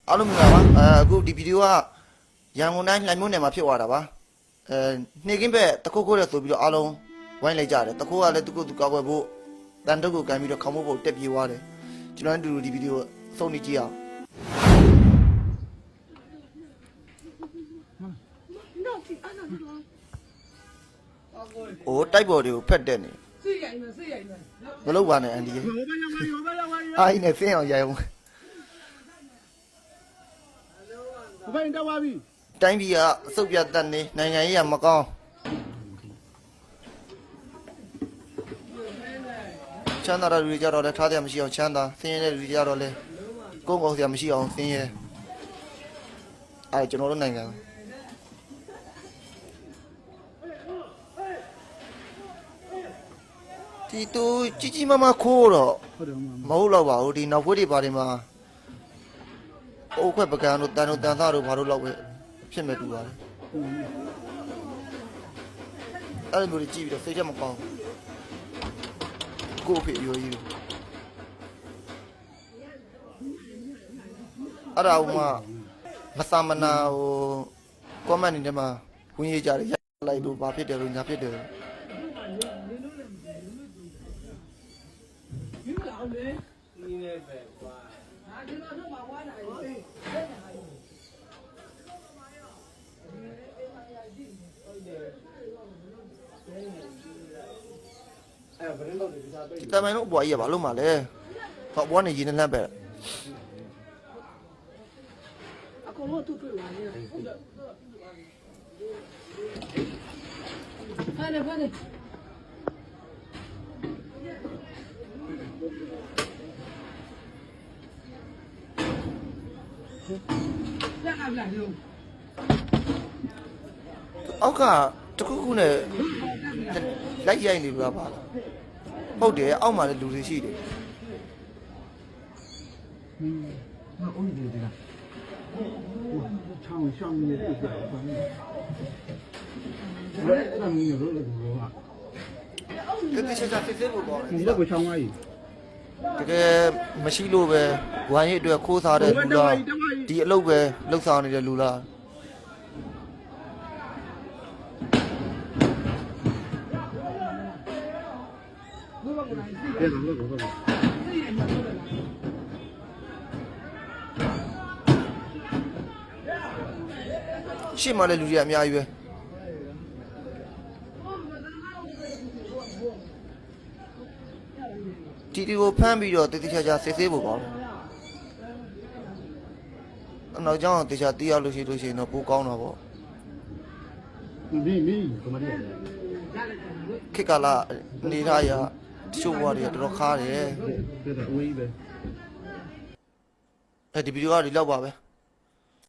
အားလုံးမြင်ပါပါအခုဒီဗီဒီယိုကရန်ကုန်တိုင်းလှိုင်မြို့နယ်မှာဖြစ်သွားတာပါနေ့ကင်းဘက်တခုတ်ခိုးတဲ့ဆိုပြီးတော့အားလုံးဝိုင်းလိုက်ကြတယ်တခုတ်ကလည်းသူ့ကိုယ်သူကောက်ွယ်ဖို့တန်တုတ်ကိုကန်ပြီးတော့ခေါင်းမိုးဖို့တက်ပြေးသွားတယ်ကျွန်တော်တို့ဒီဗီဒီယိုအဆုံးနေကြည့်အောင်โอ้တိုက်ပေါ်တွေကိုဖက်တက်နေမလုပ်ပါနဲ့အန်ဒီရဲ့အားရနေဖင်းအောင်ရိုက်အောင်ဘယ်တော့ပါပြီတိုင်းပြည်ကအစုပ်ပြတ်တတ်နေနိုင်ငံရေးကမကောင်းချမ်းသာတဲ့လူတွေကြတော့လည်းထားတယ်မရှိအောင်ချမ်းသာဆင်းရဲတဲ့လူတွေကြတော့လည်းကိုယ်ကောင်းစရာမရှိအောင်ဆင်းရဲကျွန်တော်တို့နိုင်ငံဒီတူကြီးမမခိုးတော့မဟုတ်တော့ပါဘူးဒီနောက်ဘွေးတွေဘာတွေမှာအိုးခွက်ပကံတို့တန်တို့တန်သားတို့ဘာလို့လောက်ပဲဖြစ်မဲ့တူပါတယ်အဲ့လိုမျိုးကြည့်ပြီးတော့စိတ်ချက်မကောင်းကိုဖေရိုးကြီးအဲ့ဒါမှမသမနာဟိုကွန်မန့်နေတယ်မှာဝင်ရကြတယ်ရိုက်လိုက်လို့ဘာဖြစ်တယ်လို့ညာဖြစ်တယ်ဒီတမိုင်းတို့ဘွားကြီးကဘာလို့မှလဲဟောဘွားနေရင်းနဲ့လှမ်းပဲအကုန်လုံးသူ့တွေ့လာနေဖာနေအောက်ကတခုခုနဲ့လိုက်ရိုက်နေလို့ပါဟုတ်တယ်အောက်မှာလည်းလူတွေရှိတယ်အိုးဒီကချောင်းရှောင်းနေတယ်ပြန်ပါမယ်အဲ့ဒါမျိုးလို့လည်းဘောကတကယ်စစ်ဖို့ပေါ့ဒီတော့ကိုချောင်းသွားပြီတကယ်မရှိလို့ပဲဝိုင်းရဲ့အတွက်ခိုးစားတဲ့လူလားဒီအလုပ်ပဲလှုပ်ဆောင်နေတဲ့လူလားရှေ့မှာလည်းလူတွေအများကြီးပဲဒီကိုဖမ်းပြီးတော့တတိချာချာစစ်ဆေးဖို့ပေါ့နောက်ကြောင်းတခြားတီးရလို့ရှိရင်တော့ပိုကောင်းတာပေါ့မီကမရီခေတ်ကာလနေထားရတချို့ဘွားတွေကတော်တော်ခါတယ်ဒါအဝေးပဲဒီဗီဒီယိုကဒီလောက်ပါပဲ